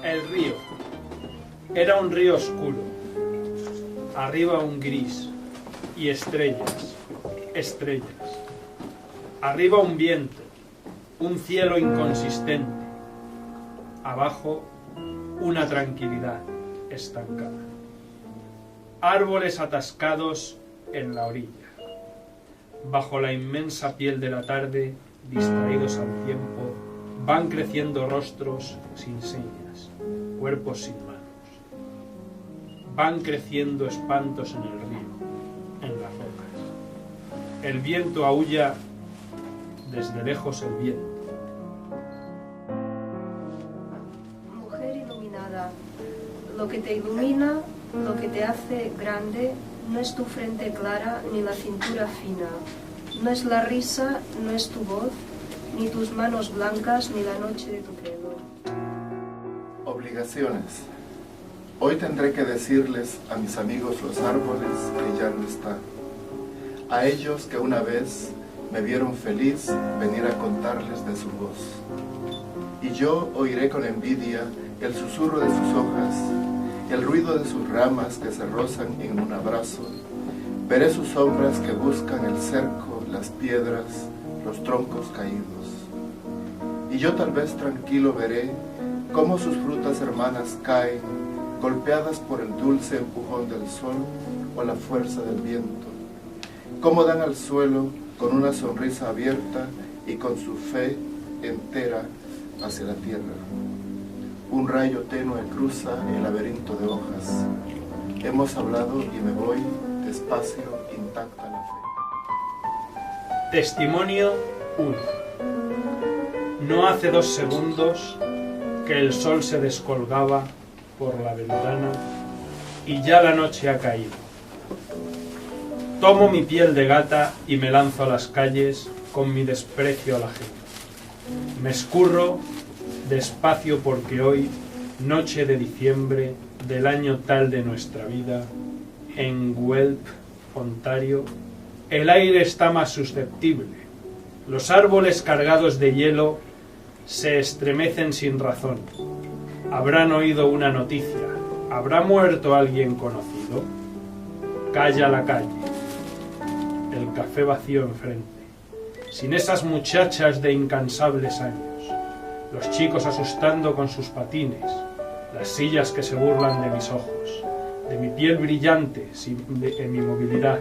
El río. Era un río oscuro. Arriba un gris. Y estrellas. Estrellas. Arriba un viento. Un cielo inconsistente. Abajo una tranquilidad estancada. Árboles atascados en la orilla. Bajo la inmensa piel de la tarde, distraídos al tiempo, van creciendo rostros sin señas, cuerpos sin manos. Van creciendo espantos en el río, en las rocas. El viento aúlla desde lejos el viento. Mujer iluminada, lo que te ilumina, lo que te hace grande, no es tu frente clara ni la cintura fina, no es la risa, no es tu voz, ni tus manos blancas, ni la noche de tu pelo. Obligaciones. Hoy tendré que decirles a mis amigos los árboles que ya no están. A ellos que una vez me vieron feliz venir a contarles de su voz. Y yo oiré con envidia el susurro de sus hojas, el ruido de sus ramas que se rozan en un abrazo. Veré sus sombras que buscan el cerco, las piedras, los troncos caídos. Y yo tal vez tranquilo veré cómo sus frutas hermanas caen, golpeadas por el dulce empujón del sol o la fuerza del viento. Cómo dan al suelo con una sonrisa abierta y con su fe entera hacia la tierra. Un rayo tenue cruza el laberinto de hojas. Hemos hablado y me voy despacio, intacta la fe. Testimonio 1. No hace 2 segundos que el sol se descolgaba por la ventana y ya la noche ha caído. Tomo mi piel de gata y me lanzo a las calles con mi desprecio a la gente. Me escurro despacio porque hoy, noche de diciembre del año tal de nuestra vida, en Guelph, Ontario, el aire está más susceptible. Los árboles cargados de hielo se estremecen sin razón. Habrán oído una noticia. ¿Habrá muerto alguien conocido? Calla la calle. El café vacío enfrente. Sin esas muchachas de incansables años. Los chicos asustando con sus patines. Las sillas que se burlan de mis ojos. De mi piel brillante, de mi movilidad.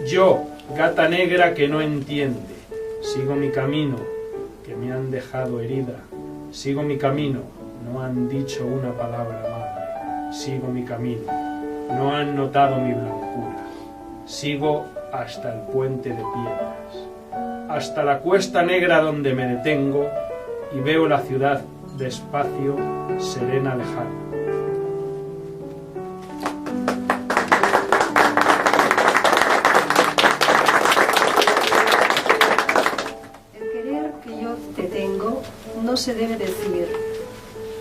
Yo, gata negra que no entiende. Sigo mi camino, que me han dejado herida. Sigo mi camino, no han dicho una palabra amable. Sigo mi camino, no han notado mi blancura. Sigo hasta el puente de piedras, hasta la cuesta negra donde me detengo y veo la ciudad despacio, serena, lejana. No se debe decir,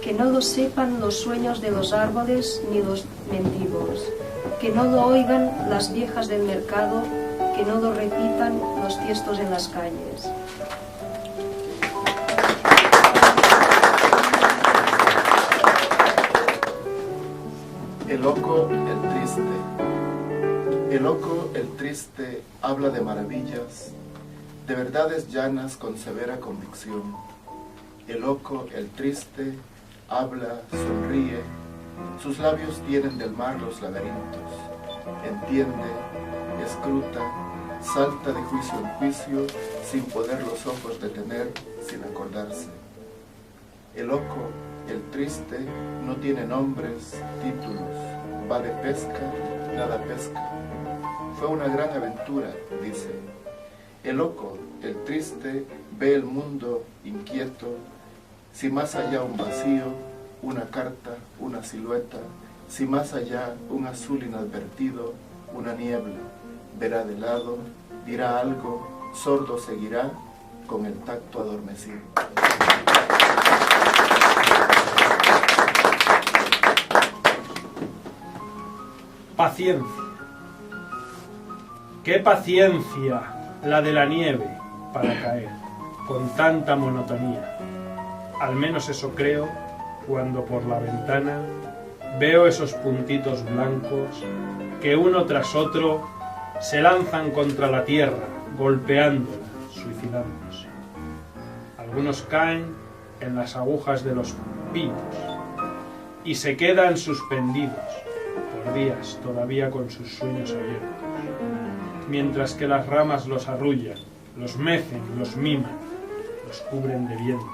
que no lo sepan los sueños de los árboles ni los mendigos, que no lo oigan las viejas del mercado, que no lo repitan los tiestos en las calles. El loco, el triste. El loco, el triste, habla de maravillas, de verdades llanas con severa convicción. El loco, el triste, habla, sonríe, sus labios tienen del mar los laberintos, entiende, escruta, salta de juicio en juicio, sin poder los ojos detener, sin acordarse. El loco, el triste, no tiene nombres, títulos, va de pesca, nada pesca. Fue una gran aventura, dice. El loco, el triste, ve el mundo inquieto, si más allá un vacío, una carta, una silueta, si más allá un azul inadvertido, una niebla, verá de lado, dirá algo, sordo seguirá, con el tacto adormecido. Paciencia. ¡Qué paciencia la de la nieve para caer, con tanta monotonía! Al menos eso creo cuando por la ventana veo esos puntitos blancos que uno tras otro se lanzan contra la tierra, golpeándola, suicidándose. Algunos caen en las agujas de los pinos y se quedan suspendidos por días todavía con sus sueños abiertos, mientras que las ramas los arrullan, los mecen, los miman, los cubren de viento,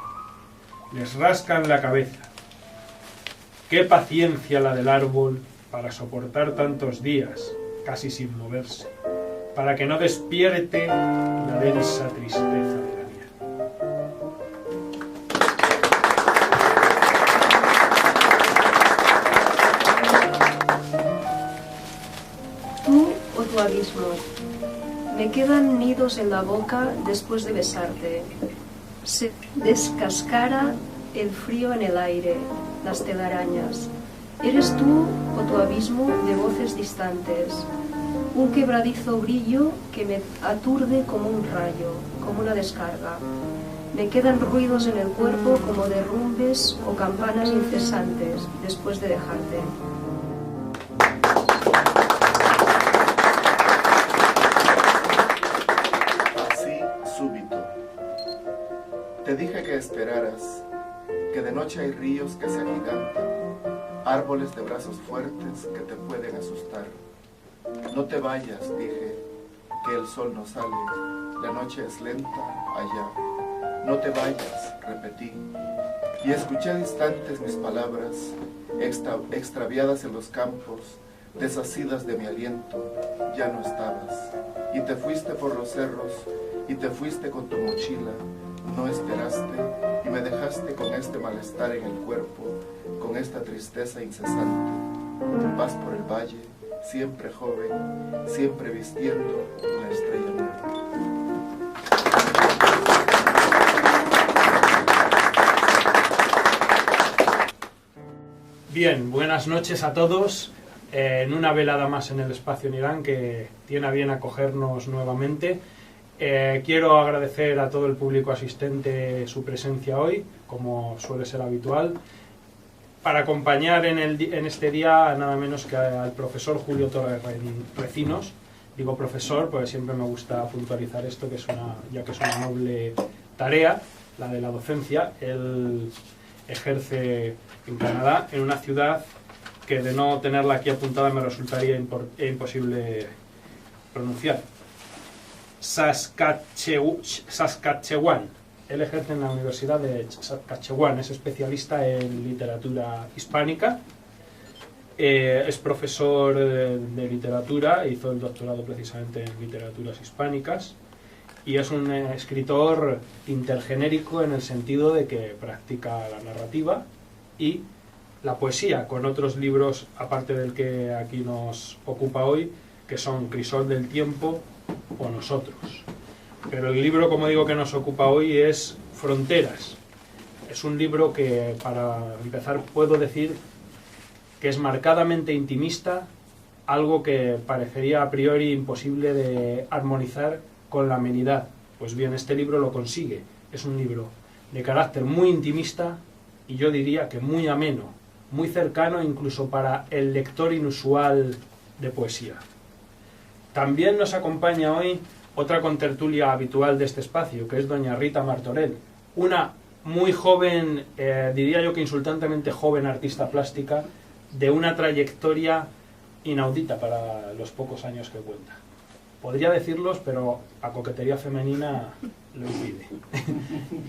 les rascan la cabeza. Qué paciencia la del árbol para soportar tantos días, casi sin moverse, para que no despierte la densa tristeza de la nieve. Tú o tu abismo. Me quedan nidos en la boca después de besarte. Se descascara el frío en el aire, las telarañas. Eres tú o tu abismo de voces distantes. Un quebradizo brillo que me aturde como un rayo, como una descarga. Me quedan ruidos en el cuerpo como derrumbes o campanas incesantes después de dejarte. Te dije que esperaras, que de noche hay ríos que se agigantan, árboles de brazos fuertes que te pueden asustar. No te vayas, dije, que el sol no sale, la noche es lenta allá. No te vayas, repetí, y escuché distantes mis palabras, extraviadas en los campos, desasidas de mi aliento. Ya no estabas, y te fuiste por los cerros, y te fuiste con tu mochila. No esperaste y me dejaste con este malestar en el cuerpo, con esta tristeza incesante. Vas por el valle, siempre joven, siempre vistiendo una estrella nueva. Bien, buenas noches a todos. En una velada más en el Espacio Nirán, que tiene a bien acogernos nuevamente. Quiero agradecer a todo el público asistente su presencia hoy, como suele ser habitual, para acompañar en este día nada menos que al profesor Julio Torres Recinos. Digo profesor porque siempre me gusta puntualizar esto, ya que es una noble tarea, la de la docencia. Él ejerce en Canadá, en una ciudad que de no tenerla aquí apuntada me resultaría imposible pronunciar. Saskatchewan. Él ejerce en la Universidad de Saskatchewan, es especialista en literatura hispánica, es profesor de literatura, hizo el doctorado precisamente en literaturas hispánicas y es un escritor intergenérico en el sentido de que practica la narrativa y la poesía, con otros libros aparte del que aquí nos ocupa hoy, que son Crisol del tiempo o Nosotros. Pero el libro, como digo, que nos ocupa hoy es Fronteras. Es un libro que, para empezar, puedo decir que es marcadamente intimista, algo que parecería a priori imposible de armonizar con la amenidad. Pues bien, este libro lo consigue. Es un libro de carácter muy intimista y yo diría que muy ameno, muy cercano incluso para el lector inusual de poesía. También nos acompaña hoy otra contertulia habitual de este espacio, que es doña Rita Martorell, una muy joven, diría yo que insultantemente joven artista plástica, de una trayectoria inaudita para los pocos años que cuenta. Podría decirlos, pero la coquetería femenina lo impide.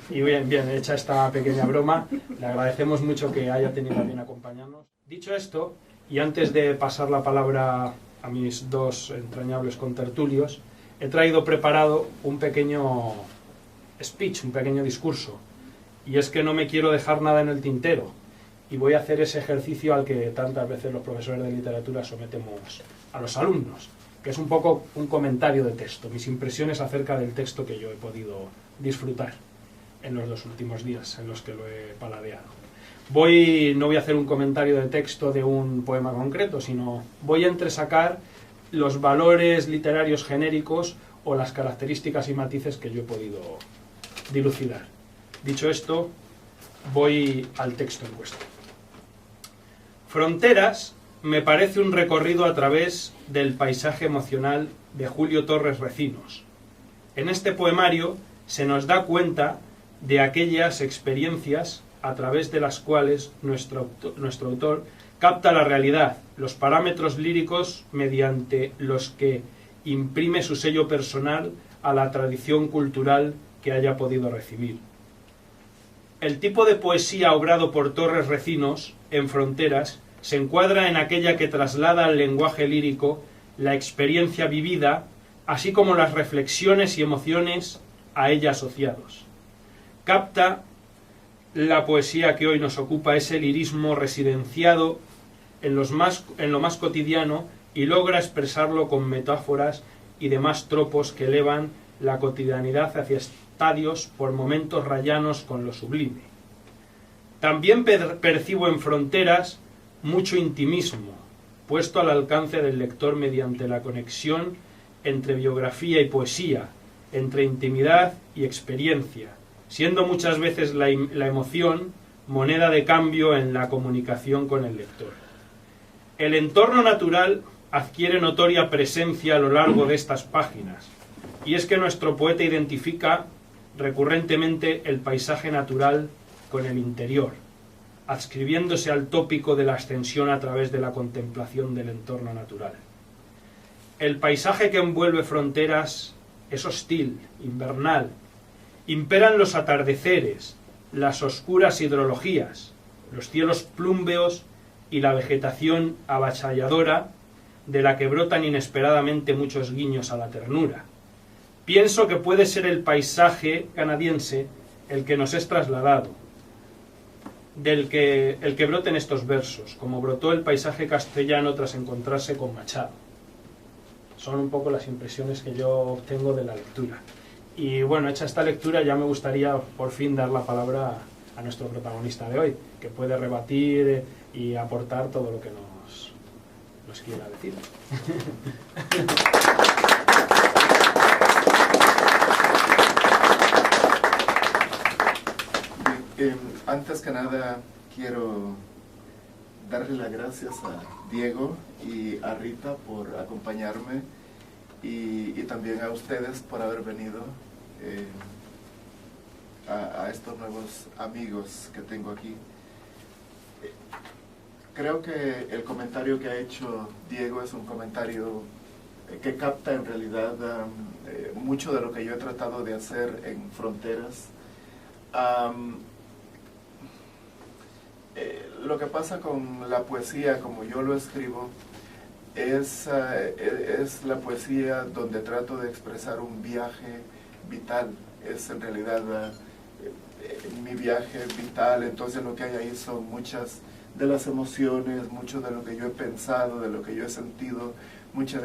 Y bien, hecha esta pequeña broma, le agradecemos mucho que haya tenido a bien acompañarnos. Dicho esto, y antes de pasar la palabra a mis dos entrañables contertulios, he traído preparado un pequeño speech, un pequeño discurso, y es que no me quiero dejar nada en el tintero, y voy a hacer ese ejercicio al que tantas veces los profesores de literatura sometemos a los alumnos, que es un poco un comentario de texto, mis impresiones acerca del texto que yo he podido disfrutar en los 2 últimos días en los que lo he paladeado. No voy a hacer un comentario de texto de un poema concreto, sino voy a entresacar los valores literarios genéricos o las características y matices que yo he podido dilucidar. Dicho esto, voy al texto en cuestión. Fronteras me parece un recorrido a través del paisaje emocional de Julio Torres Recinos. En este poemario se nos da cuenta de aquellas experiencias a través de las cuales nuestro autor capta la realidad, los parámetros líricos mediante los que imprime su sello personal a la tradición cultural que haya podido recibir. El tipo de poesía obrado por Torres Recinos en Fronteras se encuadra en aquella que traslada al lenguaje lírico la experiencia vivida, así como las reflexiones y emociones a ella asociados. Capta la poesía que hoy nos ocupa, ese lirismo residenciado en lo más cotidiano, y logra expresarlo con metáforas y demás tropos que elevan la cotidianidad hacia estadios por momentos rayanos con lo sublime. También percibo en Fronteras mucho intimismo, puesto al alcance del lector mediante la conexión entre biografía y poesía, entre intimidad y experiencia, siendo muchas veces la emoción moneda de cambio en la comunicación con el lector. El entorno natural adquiere notoria presencia a lo largo de estas páginas, y es que nuestro poeta identifica recurrentemente el paisaje natural con el interior, adscribiéndose al tópico de la ascensión a través de la contemplación del entorno natural. El paisaje que envuelve Fronteras es hostil, invernal. Imperan los atardeceres, las oscuras hidrologías, los cielos plúmbeos y la vegetación avasalladora de la que brotan inesperadamente muchos guiños a la ternura. Pienso que puede ser el paisaje canadiense el que nos es trasladado, el que broten estos versos, como brotó el paisaje castellano tras encontrarse con Machado. Son un poco las impresiones que yo obtengo de la lectura. Y bueno, hecha esta lectura, ya me gustaría por fin dar la palabra a nuestro protagonista de hoy, que puede rebatir y aportar todo lo que nos quiera decir. Antes que nada, quiero darle las gracias a Diego y a Rita por acompañarme y también a ustedes por haber venido a estos nuevos amigos que tengo aquí. Creo que el comentario que ha hecho Diego es un comentario que capta en realidad mucho de lo que yo he tratado de hacer en Fronteras. Lo que pasa con la poesía, como yo lo escribo, es la poesía donde trato de expresar un viaje vital. Es en realidad mi viaje vital. Entonces lo que hay ahí son muchas de las emociones, mucho de lo que yo he pensado, de lo que yo he sentido, muchas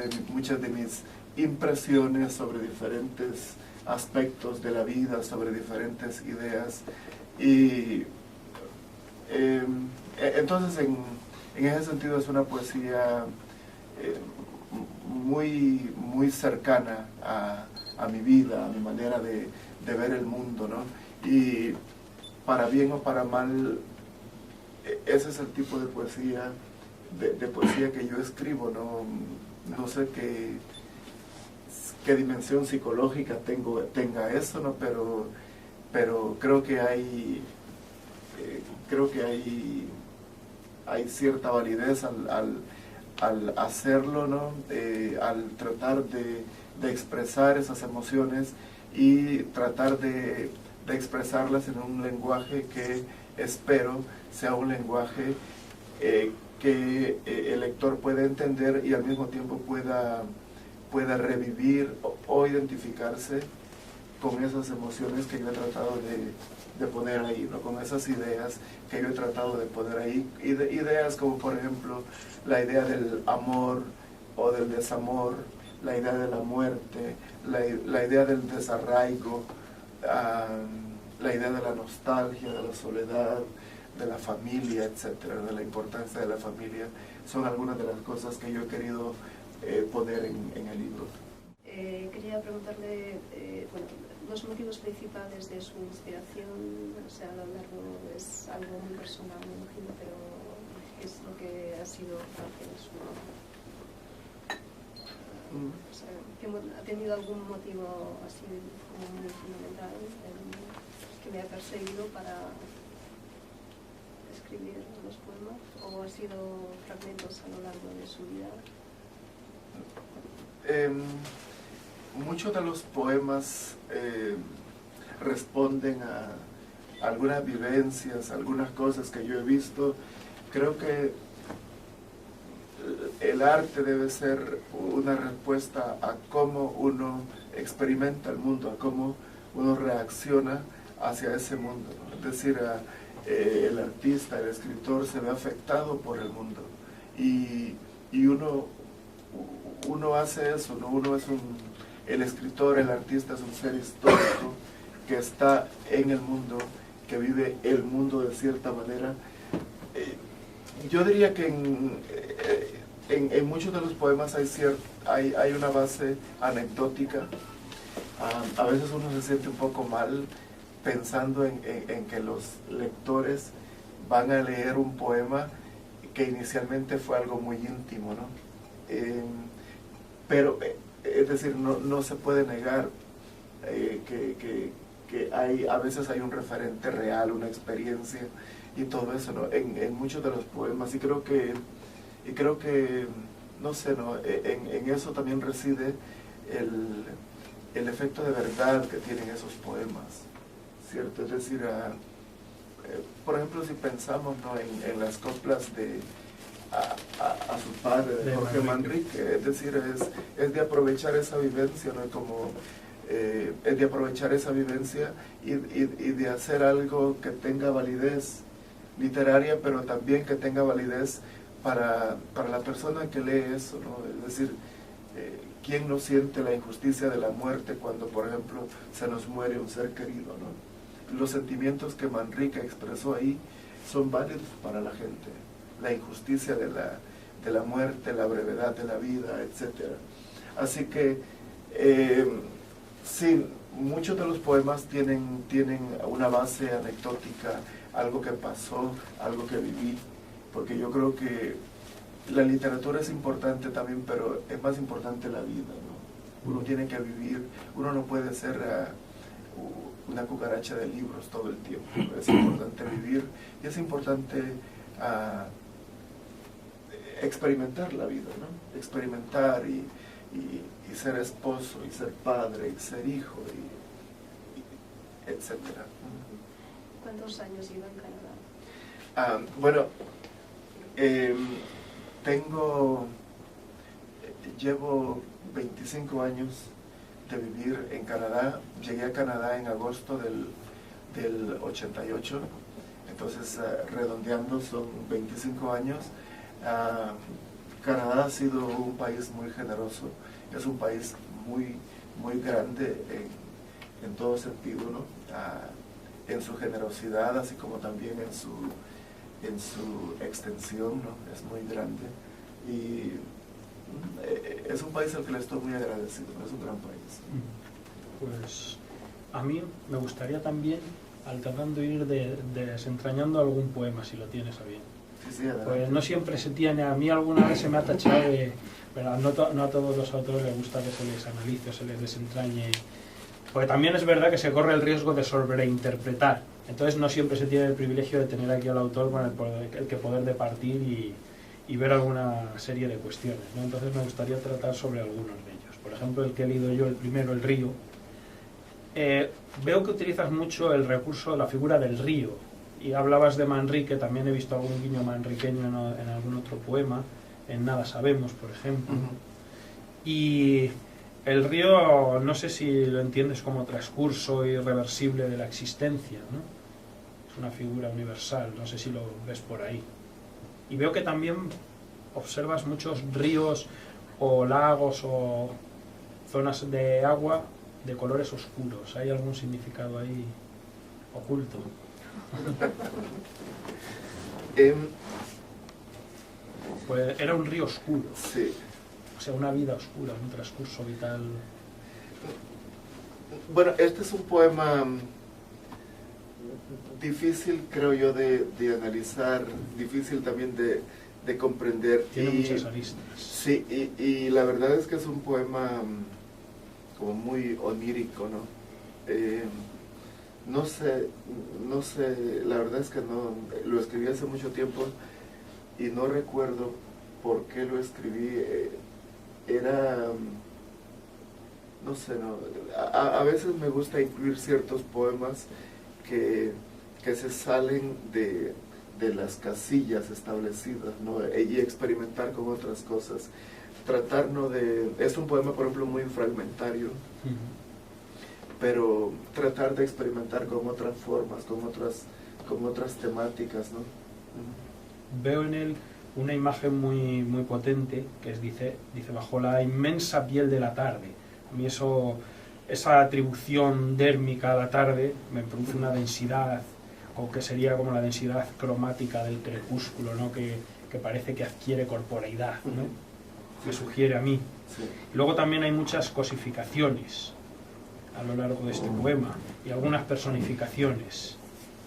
de mis impresiones sobre diferentes aspectos de la vida, sobre diferentes ideas. Y entonces en ese sentido es una poesía muy cercana a mi vida, a mi manera de ver el mundo, ¿no? Y para bien o para mal, ese es el tipo de poesía que yo escribo. No sé qué dimensión psicológica tenga eso, ¿no? Pero creo que hay cierta validez al hacerlo, ¿no? Al tratar de expresar esas emociones y tratar de expresarlas en un lenguaje que espero sea un lenguaje que el lector pueda entender y al mismo tiempo pueda revivir o identificarse con esas emociones que yo he tratado de poner ahí, ¿no? Con esas ideas que yo he tratado de poner ahí, ideas como por ejemplo la idea del amor o del desamor, la idea de la muerte, la idea del desarraigo, la idea de la nostalgia, de la soledad, de la familia, etcétera, de la importancia de la familia. Son algunas de las cosas que yo he querido poner en el libro. Quería preguntarle, los motivos principales de su inspiración, o sea, a lo largo es algo muy personal, me imagino, pero es lo que ha sido parte de su obra. O sea, ¿ha tenido algún motivo así como muy fundamental que me ha perseguido para escribir los poemas? ¿O ha sido fragmentos a lo largo de su vida? Muchos de los poemas responden a algunas vivencias, algunas cosas que yo he visto. Creo que el arte debe ser una respuesta a cómo uno experimenta el mundo, a cómo uno reacciona hacia ese mundo, ¿no? Es decir, el artista, el escritor se ve afectado por el mundo y uno hace eso, ¿no? El escritor, el artista es un ser histórico que está en el mundo, que vive el mundo de cierta manera. Yo diría que en muchos de los poemas hay una base anecdótica. A veces uno se siente un poco mal pensando en que los lectores van a leer un poema que inicialmente fue algo muy íntimo, ¿no? Pero, es decir, no se puede negar que a veces hay un referente real, una experiencia y todo eso, ¿no? En muchos de los poemas, y creo que no sé, ¿no? En eso también reside el efecto de verdad que tienen esos poemas, ¿cierto? Es decir, por ejemplo, si pensamos, ¿no? en las coplas a su padre, de Jorge Manrique, es decir, es de aprovechar esa vivencia, ¿no? Es de aprovechar esa vivencia y de hacer algo que tenga validez literaria, pero también que tenga validez para la persona que lee eso, ¿no? Es decir, ¿quién no siente la injusticia de la muerte cuando, por ejemplo, se nos muere un ser querido, ¿no? Los sentimientos que Manrique expresó ahí son válidos para la gente. La injusticia de la muerte, la brevedad de la vida, etc. Así que, sí, muchos de los poemas tienen una base anecdótica, algo que pasó, algo que viví, porque yo creo que la literatura es importante también, pero es más importante la vida, ¿no? Uno tiene que vivir, uno no puede ser una cucaracha de libros todo el tiempo. Es importante vivir y es importante experimentar la vida, ¿no? Experimentar y ser esposo, y ser padre, y ser hijo, y etcétera. ¿Cuántos años iba en Canadá? Bueno, llevo 25 años de vivir en Canadá. Llegué a Canadá en agosto del 88, entonces redondeando son 25 años. Canadá ha sido un país muy generoso, es un país muy, muy grande en todo sentido, ¿no? En su generosidad, así como también en su extensión, ¿no? Es muy grande y es un país al que le estoy muy agradecido, ¿no? Es un gran país. Pues a mí me gustaría también, alternando, ir desentrañando algún poema, si lo tienes a bien. Sí, pues no siempre se tiene, a mí alguna vez se me ha tachado de, ¿verdad? No a todos los autores les gusta que se les analice o se les desentrañe, porque también es verdad que se corre el riesgo de sobreinterpretar, entonces no siempre se tiene el privilegio de tener aquí al autor con el que poder departir y ver alguna serie de cuestiones, ¿no? Entonces me gustaría tratar sobre algunos de ellos. Por ejemplo, el que he leído yo, el primero, El río. Veo que utilizas mucho el recurso, la figura del río, y hablabas de Manrique, también he visto algún guiño manriqueño en algún otro poema, en Nada sabemos, por ejemplo. Y el río, no sé si lo entiendes como transcurso irreversible de la existencia, ¿no? Es una figura universal, no sé si lo ves por ahí. Y veo que también observas muchos ríos o lagos o zonas de agua de colores oscuros. ¿Hay algún significado ahí oculto? Pues era un río oscuro. Sí. O sea, una vida oscura, un transcurso vital. Bueno, este es un poema difícil, creo yo, de analizar, difícil también de comprender. Tiene muchas aristas. Sí, y la verdad es que es un poema como muy onírico, ¿no? No sé, la verdad es que no, lo escribí hace mucho tiempo y no recuerdo por qué lo escribí. Era, no sé, no, a veces me gusta incluir ciertos poemas que se salen de las casillas establecidas, ¿no? Y experimentar con otras cosas. Tratar, ¿no? Es un poema, por ejemplo, muy fragmentario, pero tratar de experimentar con otras formas, con otras temáticas, ¿no? Veo en él una imagen muy potente que dice bajo la inmensa piel de la tarde. A mí esa atribución dérmica a la tarde me produce una densidad, o que sería como la densidad cromática del crepúsculo, ¿no? que parece que adquiere corporeidad, ¿no? Me sugiere a mí. Sí. Luego también hay muchas cosificaciones a lo largo de este poema y algunas personificaciones.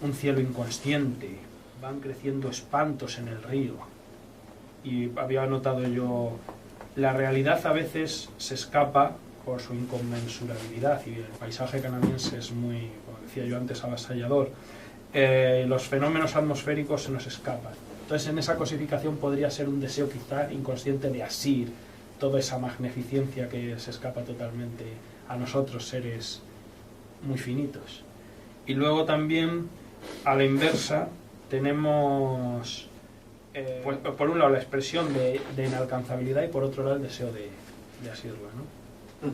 Un cielo inconsciente, van creciendo espantos en el río. Y había notado yo, la realidad a veces se escapa por su inconmensurabilidad y el paisaje canadiense es muy, como decía yo antes, avasallador. Los fenómenos atmosféricos se nos escapan. Entonces en esa cosificación podría ser un deseo quizá inconsciente de asir toda esa magnificencia que se escapa totalmente a nosotros, seres muy finitos. Y luego también, a la inversa, tenemos pues, por un lado la expresión de inalcanzabilidad y por otro lado el deseo de asirla, ¿no?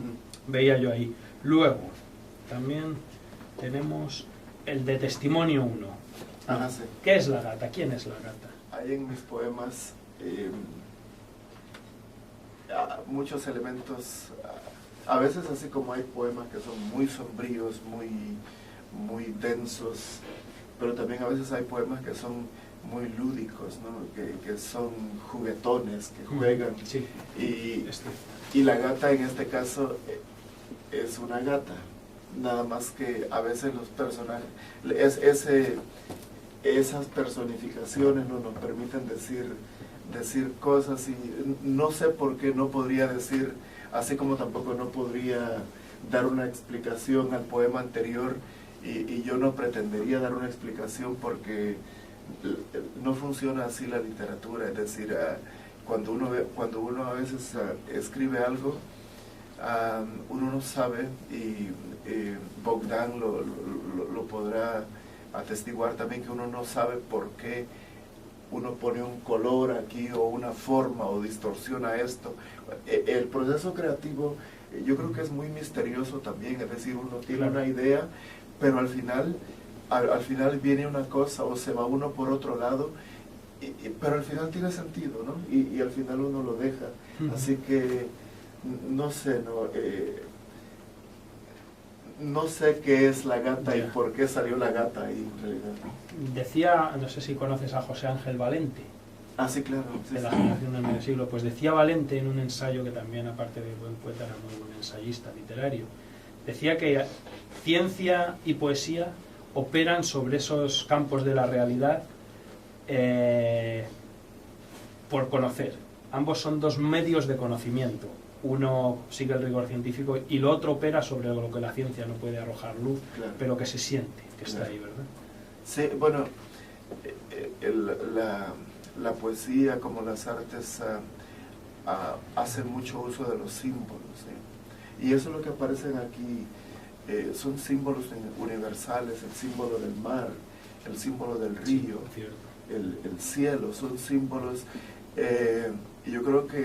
Veía yo ahí. Luego, también tenemos el de Testimonio 1. Ajá, sí. ¿Qué es la gata? ¿Quién es la gata? Hay en mis poemas muchos elementos, a veces así como hay poemas que son muy sombríos, muy densos, pero también a veces hay poemas que son muy lúdicos, ¿no? que son juguetones, que juegan. Sí. Y la gata en este caso es una gata, nada más que a veces los personajes, esas personificaciones no nos permiten decir cosas y no sé por qué no podría decir, así como tampoco no podría dar una explicación al poema anterior y yo no pretendería dar una explicación porque no funciona así la literatura, es decir, cuando uno a veces escribe algo, uno no sabe y Bogdan lo podrá atestiguar también, que uno no sabe por qué uno pone un color aquí o una forma o distorsiona esto. El proceso creativo yo creo que es muy misterioso también, es decir, uno tiene una idea, pero al final viene una cosa o se va uno por otro lado, pero al final tiene sentido, ¿no? Y al final uno lo deja. Así que no sé, no sé qué es la gata y por qué salió la gata ahí en realidad. Decía, no sé si conoces a José Ángel Valente. Ah, sí, claro. De la generación del medio siglo. Pues decía Valente en un ensayo, que también aparte de buen poeta era muy buen ensayista literario, decía que ciencia y poesía operan sobre esos campos de la realidad por conocer. Ambos son dos medios de conocimiento. Uno sigue el rigor científico y lo otro opera sobre lo que la ciencia no puede arrojar luz, claro, pero que se siente, que está ahí, ¿verdad? Sí, bueno, la poesía como las artes hacen mucho uso de los símbolos, ¿sí? Y eso es lo que aparecen aquí, son símbolos universales, el símbolo del mar, el símbolo del río, sí, el cielo, son símbolos, y yo creo que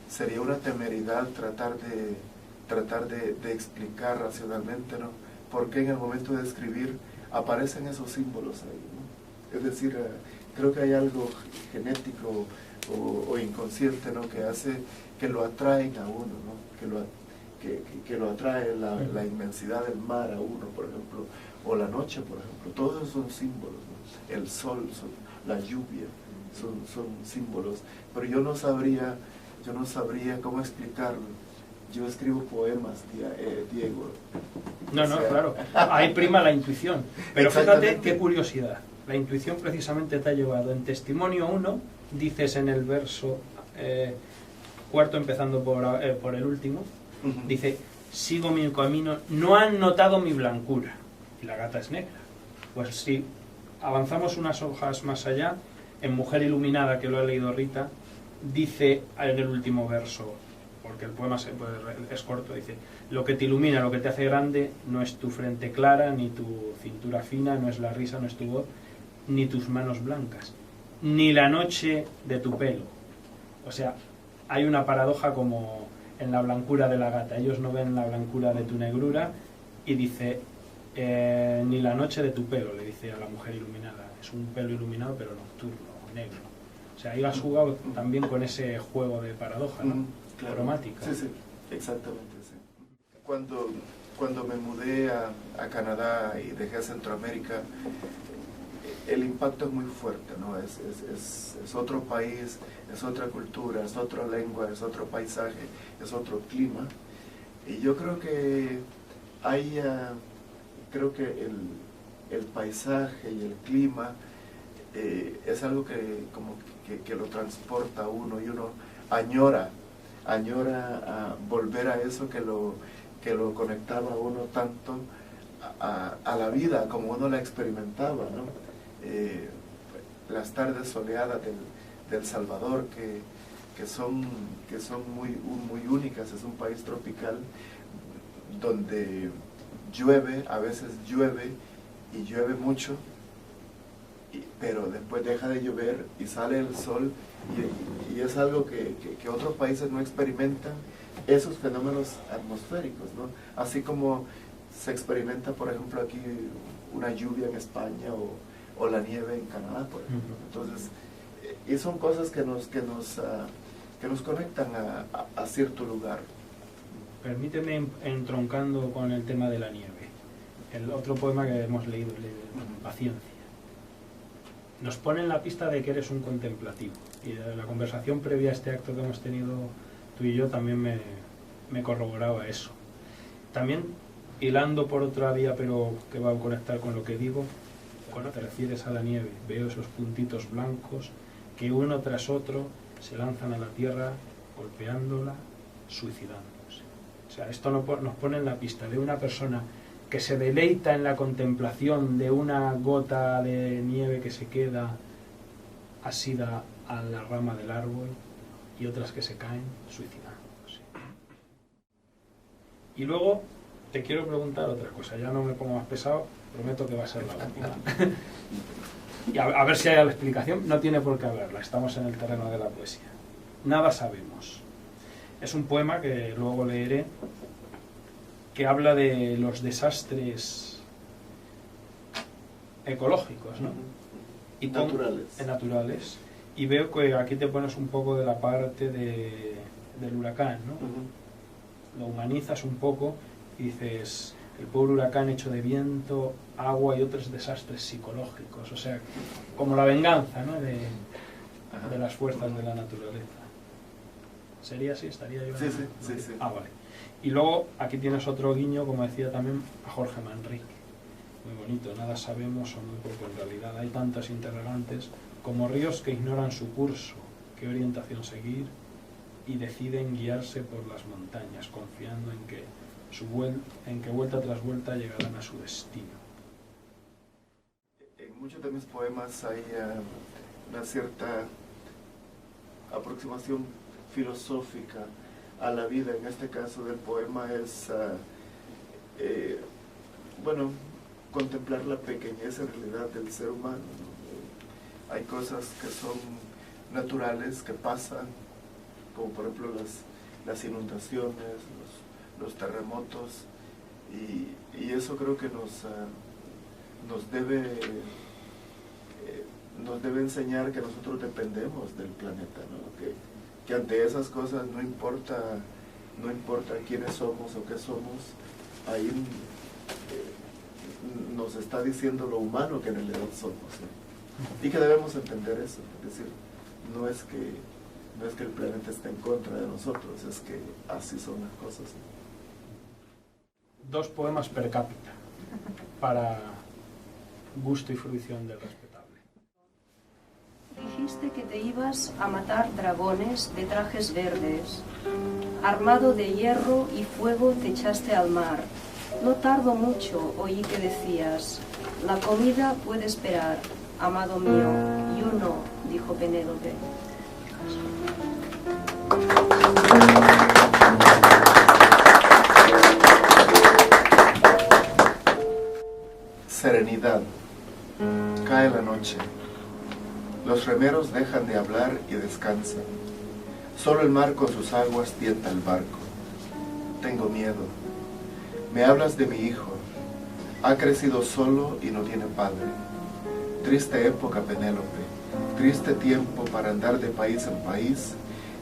sería una temeridad tratar de explicar racionalmente, ¿no? Por qué en el momento de escribir aparecen esos símbolos ahí, ¿no? Es decir, creo que hay algo genético o inconsciente, ¿no? Que hace que lo atraen a uno, ¿no? Que lo atrae la inmensidad del mar a uno, por ejemplo, o la noche, por ejemplo. Todos esos son símbolos, ¿no? El sol, la lluvia, son símbolos, pero yo no sabría cómo explicarlo, yo escribo poemas, Diego. No, O no, sea, claro. Ahí prima la intuición. Pero fíjate Exactamente. qué curiosidad. La intuición precisamente te ha llevado. En Testimonio 1, dices en el verso cuarto, empezando por el último, Ujú. dice, sigo mi camino, no han notado mi blancura. Y la gata es negra. Pues si avanzamos unas hojas más allá, en Mujer Iluminada, que lo ha leído Rita, dice en el último verso, porque el poema es corto, dice, lo que te ilumina, lo que te hace grande, no es tu frente clara, ni tu cintura fina, no es la risa, no es tu voz, ni tus manos blancas, ni la noche de tu pelo. O sea, hay una paradoja como en la blancura de la gata. Ellos no ven la blancura de tu negrura y dice, ni la noche de tu pelo, le dice a la Mujer Iluminada. Es un pelo iluminado pero nocturno, negro. O sea, ahí has jugado también con ese juego de paradoja, ¿no? Claro. Cromática. Sí, sí, exactamente, sí. Cuando me mudé a Canadá y dejé Centroamérica, el impacto es muy fuerte, ¿no? Es otro país, es otra cultura, es otra lengua, es otro paisaje, es otro clima. Y yo creo que hay, creo que el paisaje y el clima es algo que como que lo transporta a uno y uno añora a volver a eso que lo conectaba a uno tanto a la vida como uno la experimentaba, ¿no? Las tardes soleadas del Salvador que son muy únicas. Es un país tropical donde llueve, a veces llueve y llueve mucho, pero después deja de llover y sale el sol y es algo que otros países no experimentan, esos fenómenos atmosféricos, ¿no? Así como se experimenta, por ejemplo, aquí una lluvia en España o la nieve en Canadá, por ejemplo. Entonces, y son cosas que nos conectan a cierto lugar. Permíteme, entroncando con el tema de la nieve, el otro poema que hemos leído, Paciencia. Nos pone en la pista de que eres un contemplativo. Y la conversación previa a este acto que hemos tenido tú y yo también me corroboraba eso. También, hilando por otra vía, pero que va a conectar con lo que digo, cuando te refieres a la nieve, veo esos puntitos blancos que uno tras otro se lanzan a la tierra, golpeándola, suicidándose. O sea, esto nos pone en la pista de una persona que se deleita en la contemplación de una gota de nieve que se queda asida a la rama del árbol y otras que se caen suicidándose. Y luego te quiero preguntar otra cosa, ya no me pongo más pesado, prometo que va a ser la última. Y a ver si hay la explicación, no tiene por qué haberla, estamos en el terreno de la poesía. Nada sabemos. Es un poema que luego leeré, que habla de los desastres ecológicos, ¿no? Y naturales. Y veo que aquí te pones un poco de la parte del huracán, ¿no? Lo humanizas un poco y dices, el pobre huracán hecho de viento, agua y otros desastres psicológicos, o sea, como la venganza, ¿no? de las fuerzas de la naturaleza. ¿Sería así? ¿Estaría yo? Sí. Ah, vale. Y luego aquí tienes otro guiño, como decía también, a Jorge Manrique. Muy bonito, nada sabemos o muy poco en realidad. Hay tantos interrogantes como ríos que ignoran su curso, qué orientación seguir y deciden guiarse por las montañas, confiando en que vuelta tras vuelta llegarán a su destino. En muchos de mis poemas hay una cierta aproximación filosófica a la vida. En este caso del poema es, contemplar la pequeñez en realidad del ser humano, ¿no? Hay cosas que son naturales, que pasan, como por ejemplo las inundaciones, los terremotos, y eso creo que nos debe enseñar que nosotros dependemos del planeta, ¿no? Que ante esas cosas no importa quiénes somos o qué somos, ahí nos está diciendo lo humano que en realidad somos, ¿no? Y que debemos entender eso, es decir, no es que No es que el planeta esté en contra de nosotros, es que así son las cosas. 2 poemas per cápita, para gusto y fruición del respetable. Dijiste que te ibas a matar dragones de trajes verdes. Armado de hierro y fuego te echaste al mar. No tardo mucho, oí que decías, la comida puede esperar, amado mío. Yo no, dijo Penélope. Serenidad. Cae la noche. Los remeros dejan de hablar y descansan. Solo el mar con sus aguas tienta el barco. Tengo miedo. Me hablas de mi hijo. Ha crecido solo y no tiene padre. Triste época, Penélope. Triste tiempo para andar de país en país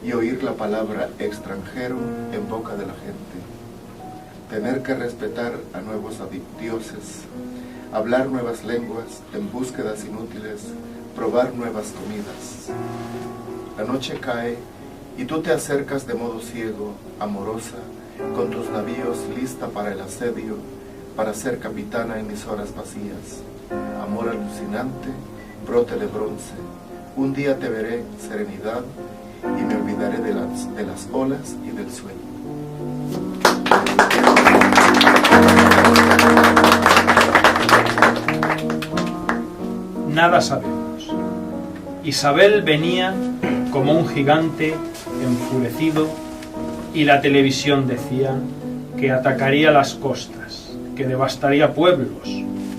y oír la palabra extranjero en boca de la gente. Tener que respetar a nuevos dioses. Hablar nuevas lenguas en búsquedas inútiles, probar nuevas comidas. La noche cae y tú te acercas de modo ciego, amorosa, con tus navíos lista para el asedio, para ser capitana en mis horas vacías. Amor alucinante, brote de bronce. Un día te veré, serenidad, y me olvidaré de las olas y del sueño. Nada sabemos. Isabel venía como un gigante enfurecido y la televisión decía que atacaría las costas, que devastaría pueblos,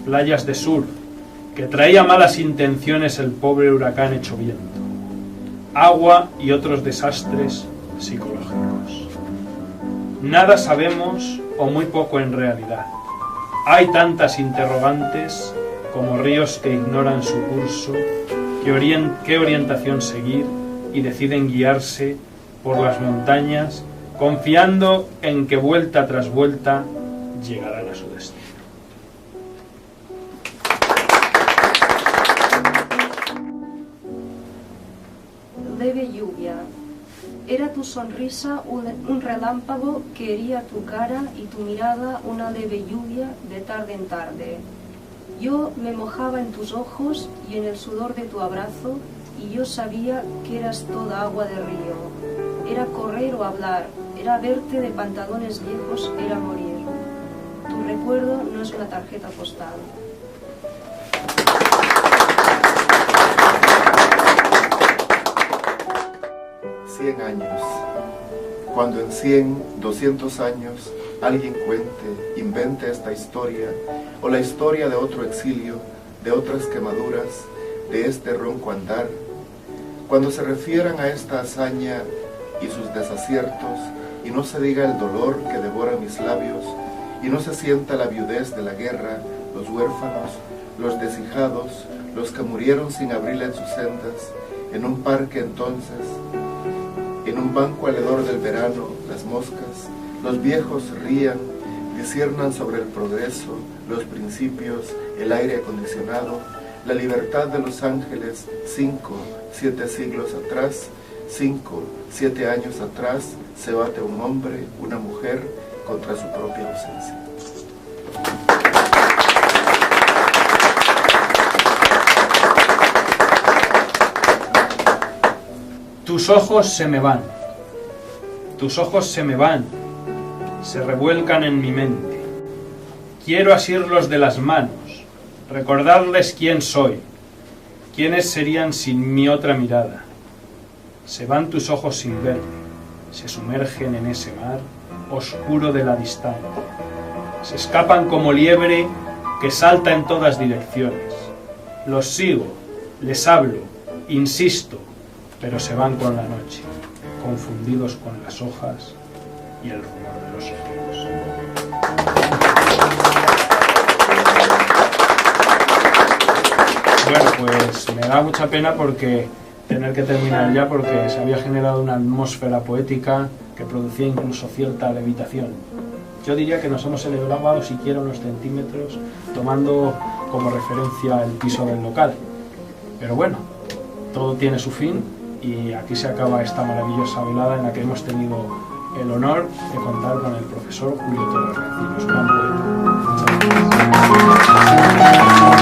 playas de surf, que traía malas intenciones el pobre huracán hecho viento, agua y otros desastres psicológicos. Nada sabemos o muy poco en realidad. Hay tantas interrogantes como ríos que ignoran su curso, qué orientación seguir y deciden guiarse por las montañas, confiando en que vuelta tras vuelta llegarán a su destino. Leve lluvia. Era tu sonrisa un relámpago que hería tu cara y tu mirada una leve lluvia de tarde en tarde. Yo me mojaba en tus ojos y en el sudor de tu abrazo, y yo sabía que eras toda agua de río. Era correr o hablar, era verte de pantalones viejos, era morir. Tu recuerdo no es una tarjeta postal. Cien años. Cuando en 100, 200 años alguien cuente, invente esta historia, o la historia de otro exilio, de otras quemaduras, de este ronco andar, cuando se refieran a esta hazaña y sus desaciertos, y no se diga el dolor que devora mis labios, y no se sienta la viudez de la guerra, los huérfanos, los deshijados, los que murieron sin abril en sus sendas, en un parque entonces, en un banco alrededor del verano, las moscas, los viejos rían, disciernan sobre el progreso, los principios, el aire acondicionado, la libertad de los ángeles, 5, 7 siglos atrás, 5, 7 años atrás, se bate un hombre, una mujer, contra su propia ausencia. Tus ojos se me van, tus ojos se me van, se revuelcan en mi mente. Quiero asirlos de las manos, recordarles quién soy, quiénes serían sin mi otra mirada. Se van tus ojos sin verme, se sumergen en ese mar oscuro de la distancia. Se escapan como liebre que salta en todas direcciones. Los sigo, les hablo, insisto, pero se van con la noche, confundidos con las hojas y el rumor de los ríos. Bueno, pues me da mucha pena porque tener que terminar ya, porque se había generado una atmósfera poética que producía incluso cierta levitación. Yo diría que nos hemos elevado siquiera unos centímetros, tomando como referencia el piso del local. Pero bueno, todo tiene su fin Y aquí se acaba esta maravillosa velada en la que hemos tenido el honor de contar con el profesor Julio Torres Rencinos, gran poeta. Muchas gracias.